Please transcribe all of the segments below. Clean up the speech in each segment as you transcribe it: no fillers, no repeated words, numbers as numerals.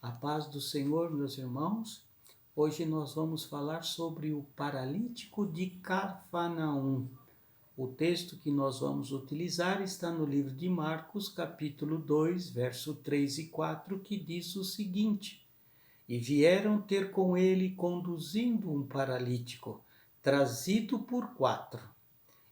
A paz do Senhor, meus irmãos. Hoje nós vamos falar sobre o paralítico de Cafarnaum. O texto que nós vamos utilizar está no livro de Marcos, capítulo 2, verso 3 e 4, que diz o seguinte: E vieram ter com ele conduzindo um paralítico, trazido por 4.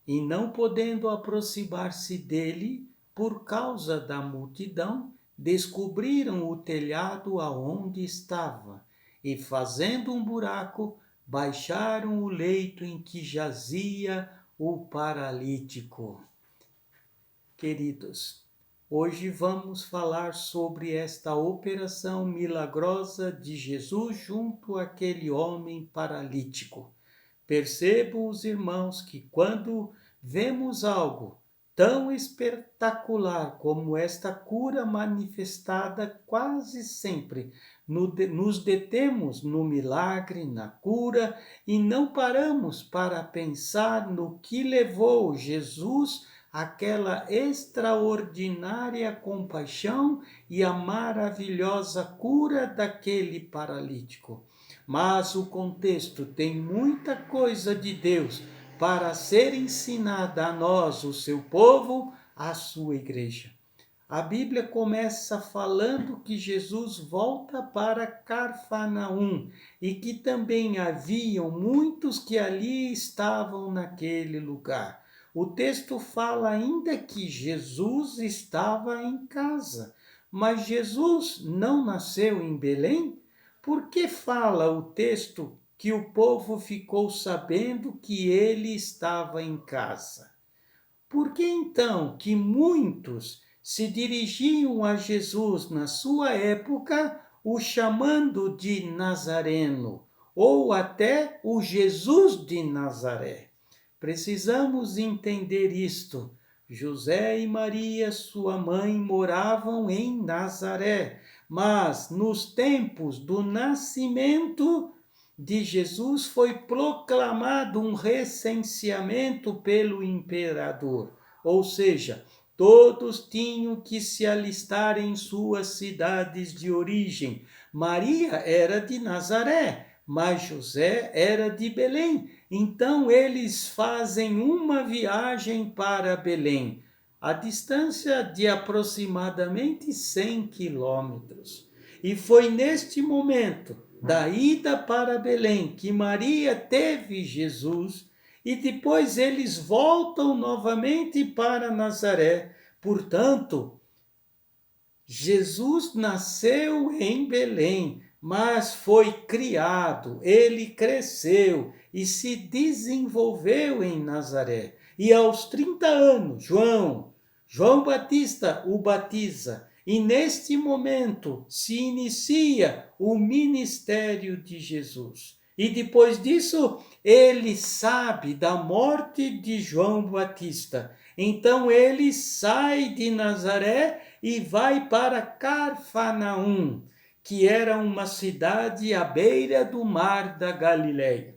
E não podendo aproximar-se dele, por causa da multidão, descobriram o telhado aonde estava, e fazendo um buraco, baixaram o leito em que jazia o paralítico. Queridos, hoje vamos falar sobre esta operação milagrosa de Jesus junto àquele homem paralítico. Percebam os irmãos que quando vemos algo tão espetacular como esta cura manifestada, quase sempre nos detemos no milagre, na cura, e não paramos para pensar no que levou Jesus àquela extraordinária compaixão e a maravilhosa cura daquele paralítico. Mas o contexto tem muita coisa de Deus para ser ensinada a nós, o seu povo, a sua igreja. A Bíblia começa falando que Jesus volta para Cafarnaum e que também haviam muitos que ali estavam naquele lugar. O texto fala ainda que Jesus estava em casa, mas Jesus não nasceu em Belém? Por que fala o texto que o povo ficou sabendo que ele estava em casa? Por que então que muitos se dirigiam a Jesus na sua época, o chamando de Nazareno, ou até o Jesus de Nazaré? Precisamos entender isto. José e Maria, sua mãe, moravam em Nazaré, mas nos tempos do nascimento de Jesus foi proclamado um recenseamento pelo imperador, ou seja, todos tinham que se alistar em suas cidades de origem. Maria era de Nazaré, mas José era de Belém. Então eles fazem uma viagem para Belém, a distância de aproximadamente 100 quilômetros. E foi neste momento da ida para Belém que Maria teve Jesus, e depois eles voltam novamente para Nazaré. Portanto, Jesus nasceu em Belém, mas foi criado, ele cresceu e se desenvolveu em Nazaré. E aos 30 anos, João Batista o batiza. E neste momento se inicia o ministério de Jesus. E depois disso, ele sabe da morte de João Batista. Então ele sai de Nazaré e vai para Cafarnaum, que era uma cidade à beira do mar da Galileia.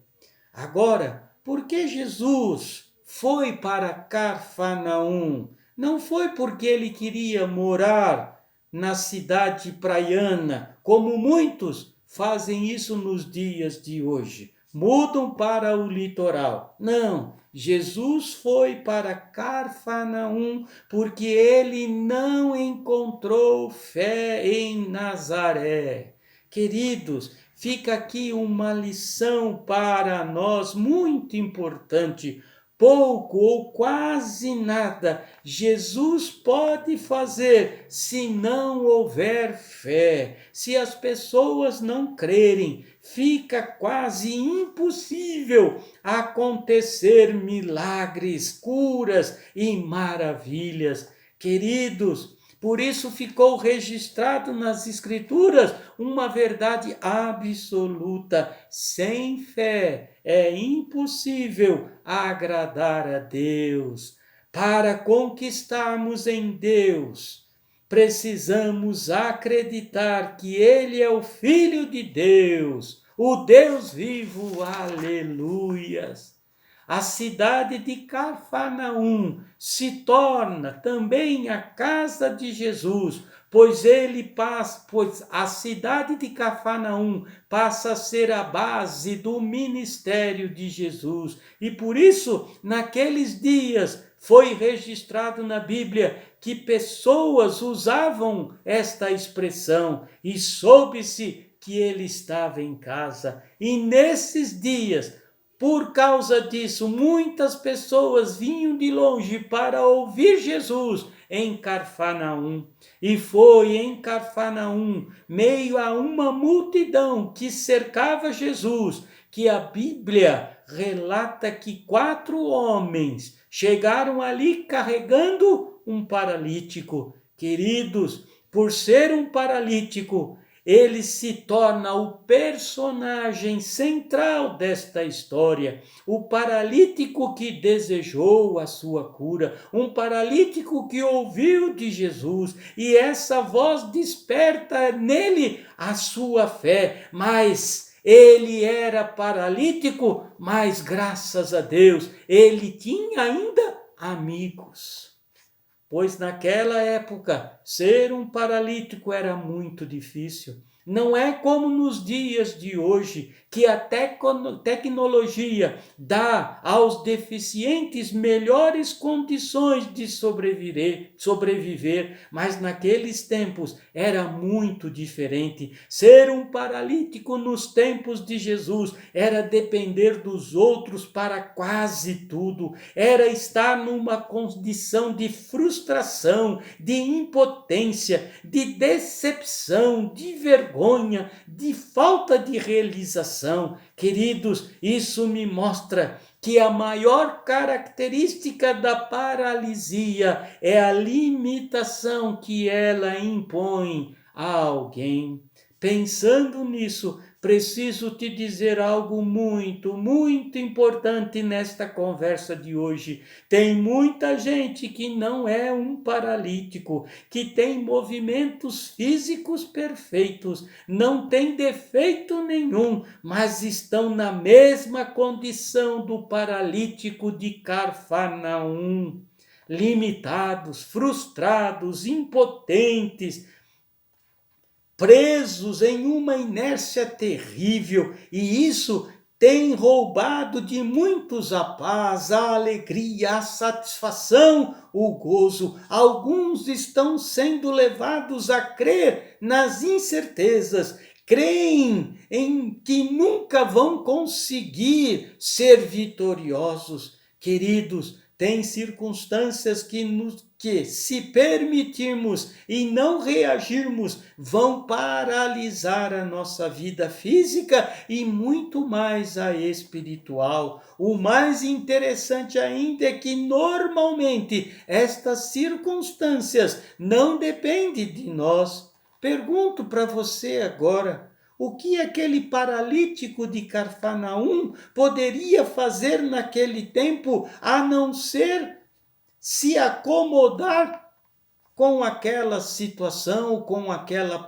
Agora, por que Jesus foi para Cafarnaum? Não foi porque ele queria morar na cidade praiana, como muitos fazem isso nos dias de hoje. Mudam para o litoral. Não, Jesus foi para Cafarnaum porque ele não encontrou fé em Nazaré. Queridos, fica aqui uma lição para nós muito importante. Pouco ou quase nada Jesus pode fazer se não houver fé. Se as pessoas não crerem, fica quase impossível acontecer milagres, curas e maravilhas. Queridos, por isso ficou registrado nas Escrituras uma verdade absoluta. Sem fé é impossível agradar a Deus. Para conquistarmos em Deus, precisamos acreditar que Ele é o Filho de Deus, o Deus vivo. Aleluias! A cidade de Cafarnaum se torna também a casa de Jesus, pois a cidade de Cafarnaum passa a ser a base do ministério de Jesus. E por isso, naqueles dias, foi registrado na Bíblia que pessoas usavam esta expressão e soube-se que ele estava em casa. E nesses dias, por causa disso, muitas pessoas vinham de longe para ouvir Jesus em Cafarnaum. E foi em Cafarnaum, meio a uma multidão que cercava Jesus, que a Bíblia relata que 4 homens chegaram ali carregando um paralítico. Queridos, por ser um paralítico, ele se torna o personagem central desta história, o paralítico que desejou a sua cura, um paralítico que ouviu de Jesus, e essa voz desperta nele a sua fé, mas ele era paralítico, mas graças a Deus, ele tinha ainda amigos. Pois naquela época, ser um paralítico era muito difícil. Não é como nos dias de hoje, que a tecnologia dá aos deficientes melhores condições de sobreviver, mas naqueles tempos era muito diferente. Ser um paralítico nos tempos de Jesus era depender dos outros para quase tudo, era estar numa condição de frustração, de impotência, de decepção, de vergonha, de falta de realização. Queridos, isso me mostra que a maior característica da paralisia é a limitação que ela impõe a alguém. Pensando nisso, preciso te dizer algo muito, muito importante nesta conversa de hoje. Tem muita gente que não é um paralítico, que tem movimentos físicos perfeitos, não tem defeito nenhum, mas estão na mesma condição do paralítico de Cafarnaum. Limitados, frustrados, impotentes, presos em uma inércia terrível, e isso tem roubado de muitos a paz, a alegria, a satisfação, o gozo. Alguns estão sendo levados a crer nas incertezas, creem em que nunca vão conseguir ser vitoriosos. Queridos, tem circunstâncias que, se permitirmos e não reagirmos, vão paralisar a nossa vida física e muito mais a espiritual. O mais interessante ainda é que, normalmente, estas circunstâncias não dependem de nós. Pergunto para você agora: o que aquele paralítico de Cafarnaum poderia fazer naquele tempo, a não ser se acomodar com aquela situação, com aquela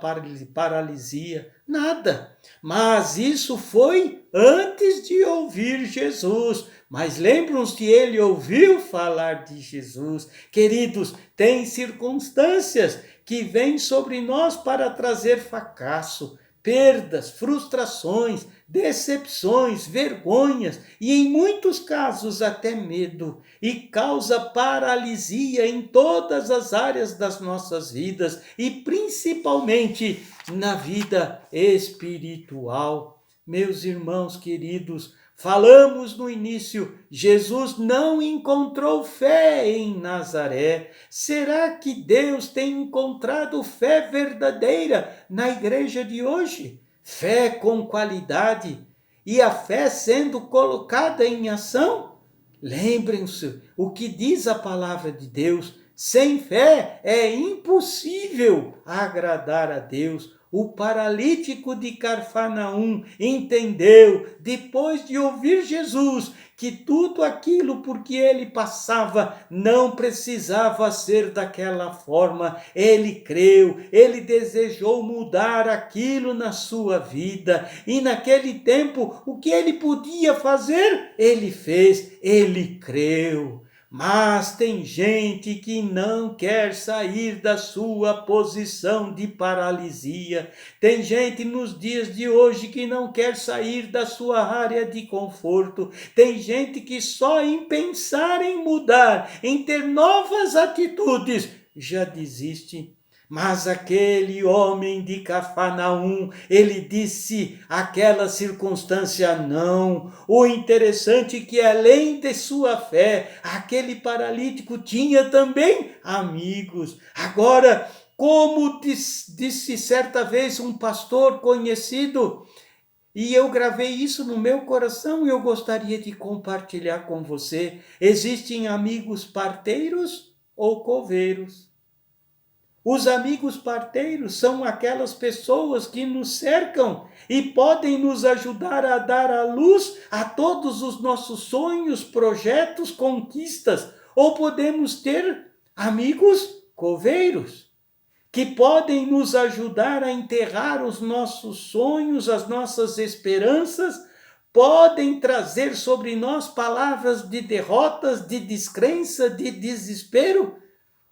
paralisia? Nada. Mas isso foi antes de ouvir Jesus. Mas lembram-se que ele ouviu falar de Jesus. Queridos, tem circunstâncias que vêm sobre nós para trazer fracasso, perdas, frustrações, decepções, vergonhas e, em muitos casos, até medo, e causa paralisia em todas as áreas das nossas vidas e principalmente na vida espiritual. Meus irmãos queridos, falamos no início, Jesus não encontrou fé em Nazaré. Será que Deus tem encontrado fé verdadeira na igreja de hoje? Fé com qualidade e a fé sendo colocada em ação? Lembrem-se o que diz a palavra de Deus: sem fé é impossível agradar a Deus. O paralítico de Cafarnaum entendeu, depois de ouvir Jesus, que tudo aquilo por que ele passava não precisava ser daquela forma. Ele creu, ele desejou mudar aquilo na sua vida. E naquele tempo, o que ele podia fazer, ele fez, ele creu. Mas tem gente que não quer sair da sua posição de paralisia. Tem gente nos dias de hoje que não quer sair da sua área de conforto. Tem gente que só em pensar em mudar, em ter novas atitudes, já desiste. Mas aquele homem de Cafarnaum, ele disse aquela circunstância não. O interessante é que além de sua fé, aquele paralítico tinha também amigos. Agora, como disse certa vez um pastor conhecido, e eu gravei isso no meu coração e eu gostaria de compartilhar com você, existem amigos parteiros ou coveiros. Os amigos parteiros são aquelas pessoas que nos cercam e podem nos ajudar a dar à luz a todos os nossos sonhos, projetos, conquistas. Ou podemos ter amigos coveiros, que podem nos ajudar a enterrar os nossos sonhos, as nossas esperanças, podem trazer sobre nós palavras de derrotas, de descrença, de desespero.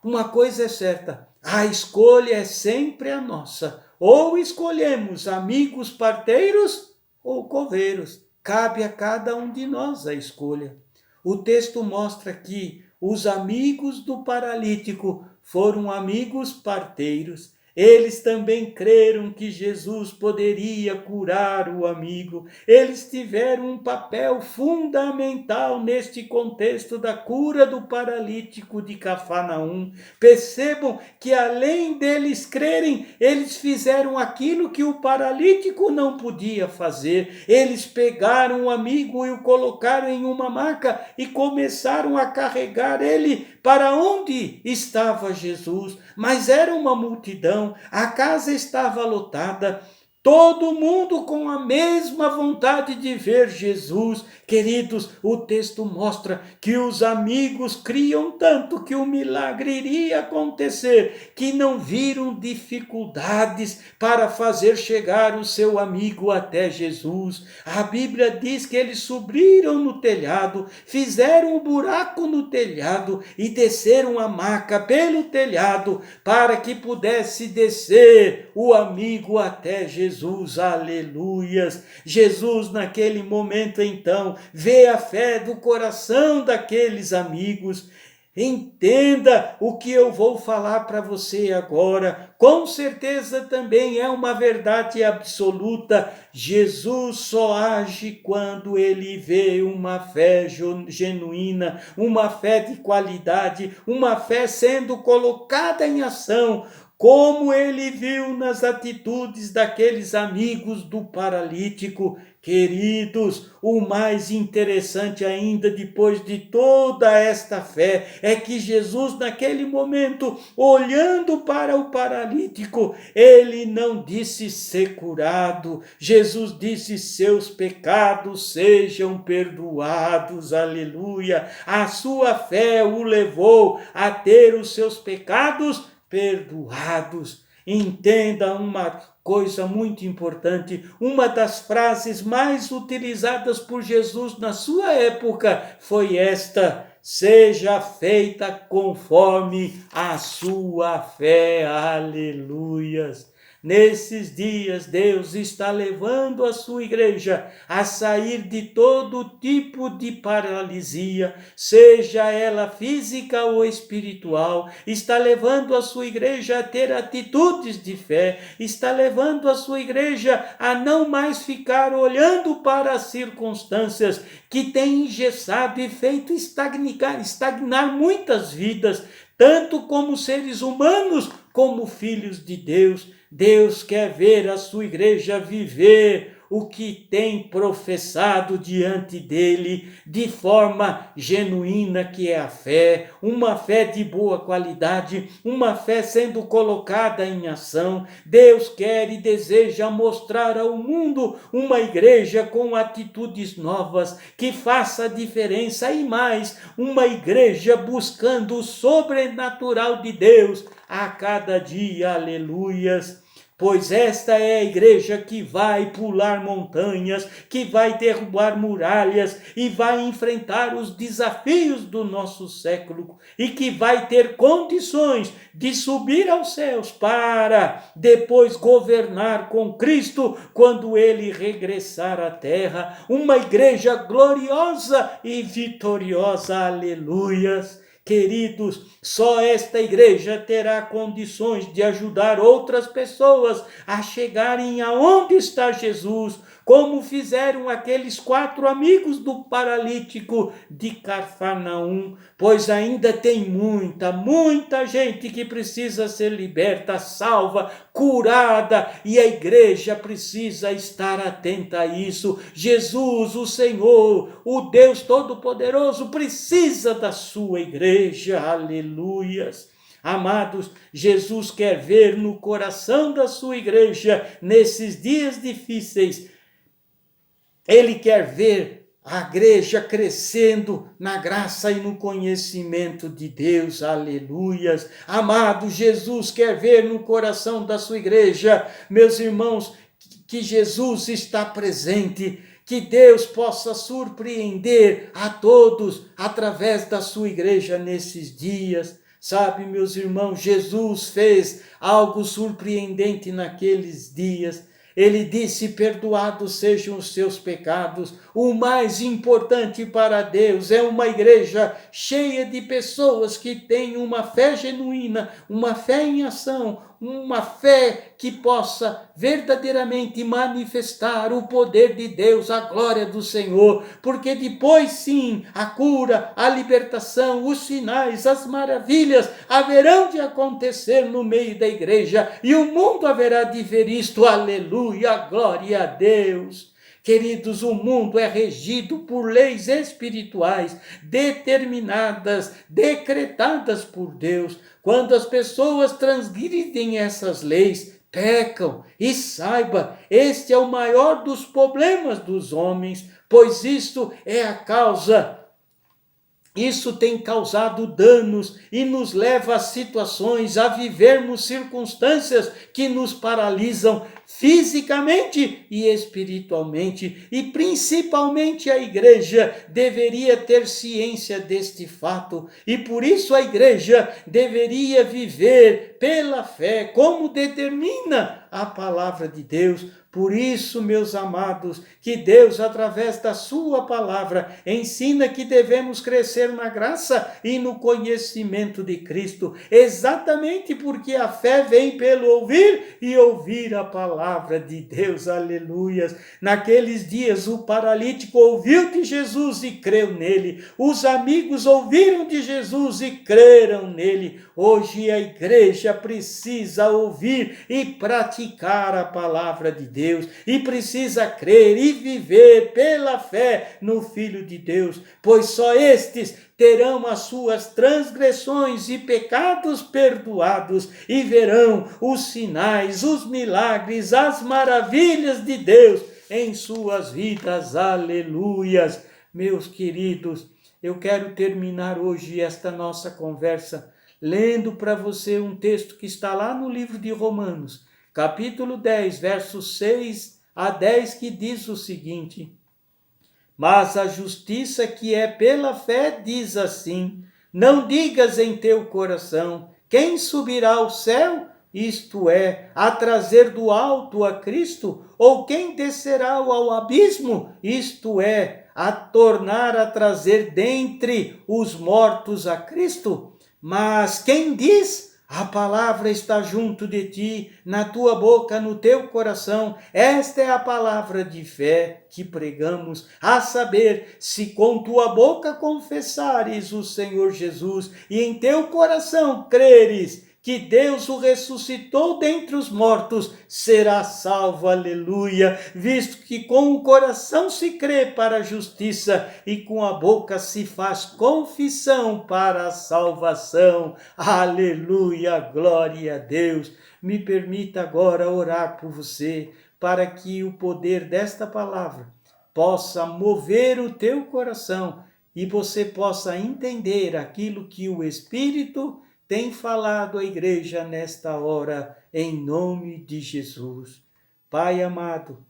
Uma coisa é certa, a escolha é sempre a nossa. Ou escolhemos amigos parteiros ou coveiros. Cabe a cada um de nós a escolha. O texto mostra que os amigos do paralítico foram amigos parteiros. Eles também creram que Jesus poderia curar o amigo. Eles tiveram um papel fundamental neste contexto da cura do paralítico de Cafarnaum. Percebam que além deles crerem, eles fizeram aquilo que o paralítico não podia fazer. Eles pegaram o amigo e o colocaram em uma maca e começaram a carregar ele para onde estava Jesus. Mas era uma multidão, a casa estava lotada, todo mundo com a mesma vontade de ver Jesus. Queridos, o texto mostra que os amigos criam tanto que o milagre iria acontecer, que não viram dificuldades para fazer chegar o seu amigo até Jesus. A Bíblia diz que eles subiram no telhado, fizeram um buraco no telhado e desceram a maca pelo telhado para que pudesse descer o amigo até Jesus. Aleluias! Jesus naquele momento então vê a fé do coração daqueles amigos. Entenda o que eu vou falar para você agora. Com certeza também é uma verdade absoluta. Jesus só age quando ele vê uma fé genuína, uma fé de qualidade, uma fé sendo colocada em ação, como ele viu nas atitudes daqueles amigos do paralítico. Queridos, o mais interessante ainda, depois de toda esta fé, é que Jesus naquele momento, olhando para o paralítico, ele não disse ser curado. Jesus disse: seus pecados sejam perdoados. Aleluia! A sua fé o levou a ter os seus pecados perdoados. Entenda uma coisa muito importante, uma das frases mais utilizadas por Jesus na sua época foi esta: seja feita conforme a sua fé. Aleluias! Nesses dias, Deus está levando a sua igreja a sair de todo tipo de paralisia, seja ela física ou espiritual. Está levando a sua igreja a ter atitudes de fé. Está levando a sua igreja a não mais ficar olhando para as circunstâncias que têm engessado e feito estagnar muitas vidas, tanto como seres humanos, como filhos de Deus. Deus quer ver a sua igreja viver o que tem professado diante dele, de forma genuína, que é a fé, uma fé de boa qualidade, uma fé sendo colocada em ação. Deus quer e deseja mostrar ao mundo uma igreja com atitudes novas, que faça diferença, e mais, uma igreja buscando o sobrenatural de Deus a cada dia. Aleluias! pois esta é a igreja que vai pular montanhas, que vai derrubar muralhas e vai enfrentar os desafios do nosso século e que vai ter condições de subir aos céus para depois governar com Cristo quando ele regressar à terra. Uma igreja gloriosa e vitoriosa, aleluias. Queridos, só esta igreja terá condições de ajudar outras pessoas a chegarem aonde está Jesus, como fizeram aqueles 4 amigos do paralítico de Cafarnaum, pois ainda tem muita gente que precisa ser liberta, salva, curada, e a igreja precisa estar atenta a isso. Jesus, o Senhor, o Deus Todo-Poderoso, precisa da sua igreja, aleluias. Amados, Jesus quer ver no coração da sua igreja, nesses dias difíceis, ele quer ver a igreja crescendo na graça e no conhecimento de Deus, aleluias. Amado, Jesus quer ver no coração da sua igreja, meus irmãos, que Jesus está presente, que Deus possa surpreender a todos através da sua igreja nesses dias. Sabe, meus irmãos, Jesus fez algo surpreendente naqueles dias. Ele disse: perdoados sejam os seus pecados. O mais importante para Deus é uma igreja cheia de pessoas que têm uma fé genuína, uma fé em ação, uma fé que possa verdadeiramente manifestar o poder de Deus, a glória do Senhor, porque depois sim, a cura, a libertação, os sinais, as maravilhas haverão de acontecer no meio da igreja, e o mundo haverá de ver isto, aleluia, glória a Deus. Queridos, o mundo é regido por leis espirituais determinadas, decretadas por Deus. Quando as pessoas transgridem essas leis, pecam. E saiba, este é o maior dos problemas dos homens, pois isto é a causa. Isso tem causado danos e nos leva a situações, a vivermos circunstâncias que nos paralisam fisicamente e espiritualmente. E principalmente a igreja deveria ter ciência deste fato. E por isso a igreja deveria viver pela fé, como determina a palavra de Deus. Por isso, meus amados, que Deus, através da sua palavra, ensina que devemos crescer na graça e no conhecimento de Cristo, exatamente porque a fé vem pelo ouvir e ouvir a palavra de Deus, aleluias. Naqueles dias, o paralítico ouviu de Jesus e creu nele, os amigos ouviram de Jesus e creram nele. Hoje a igreja precisa ouvir e praticar a palavra de Deus, e precisa crer e viver pela fé no Filho de Deus, pois só estes terão as suas transgressões e pecados perdoados e verão os sinais, os milagres, as maravilhas de Deus em suas vidas, aleluias. Meus queridos, eu quero terminar hoje esta nossa conversa lendo para você um texto que está lá no livro de Romanos, capítulo 10, versos 6 a 10, que diz o seguinte: mas a justiça que é pela fé diz assim: não digas em teu coração, quem subirá ao céu, isto é, a trazer do alto a Cristo, ou quem descerá ao abismo, isto é, a tornar a trazer dentre os mortos a Cristo? Mas quem diz: a palavra está junto de ti, na tua boca, no teu coração, esta é a palavra de fé que pregamos, a saber, se com tua boca confessares o Senhor Jesus e em teu coração creres que Deus o ressuscitou dentre os mortos, será salvo, aleluia, visto que com o coração se crê para a justiça e com a boca se faz confissão para a salvação, aleluia, glória a Deus. Me permita agora orar por você, para que o poder desta palavra possa mover o teu coração e você possa entender aquilo que o Espírito tem falado à igreja nesta hora, em nome de Jesus. Pai amado,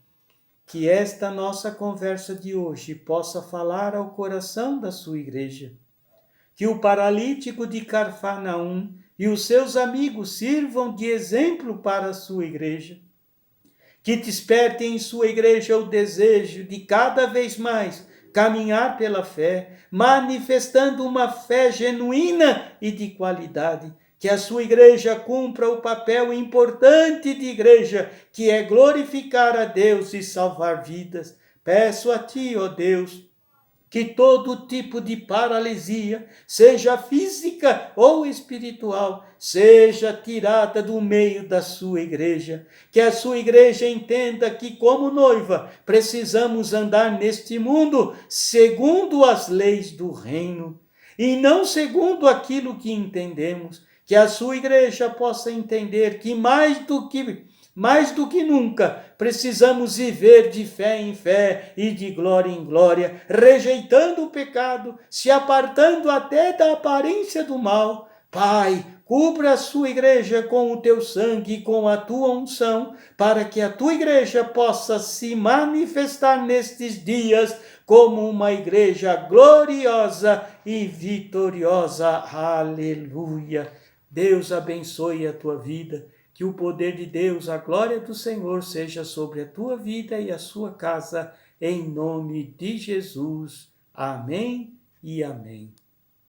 que esta nossa conversa de hoje possa falar ao coração da sua igreja. Que o paralítico de Cafarnaum e os seus amigos sirvam de exemplo para a sua igreja. Que desperte em sua igreja o desejo de cada vez mais caminhar pela fé, manifestando uma fé genuína e de qualidade. Que a sua igreja cumpra o papel importante de igreja, que é glorificar a Deus e salvar vidas. Peço a ti, ó Deus, que todo tipo de paralisia, seja física ou espiritual, seja tirada do meio da sua igreja. Que a sua igreja entenda que, como noiva, precisamos andar neste mundo segundo as leis do reino, e não segundo aquilo que entendemos. Que a sua igreja possa entender que mais do que nunca, precisamos viver de fé em fé e de glória em glória, rejeitando o pecado, se apartando até da aparência do mal. Pai, cubra a sua igreja com o teu sangue e com a tua unção, para que a tua igreja possa se manifestar nestes dias como uma igreja gloriosa e vitoriosa. Aleluia! Deus abençoe a tua vida. Que o poder de Deus, a glória do Senhor seja sobre a tua vida e a sua casa, em nome de Jesus. Amém e amém.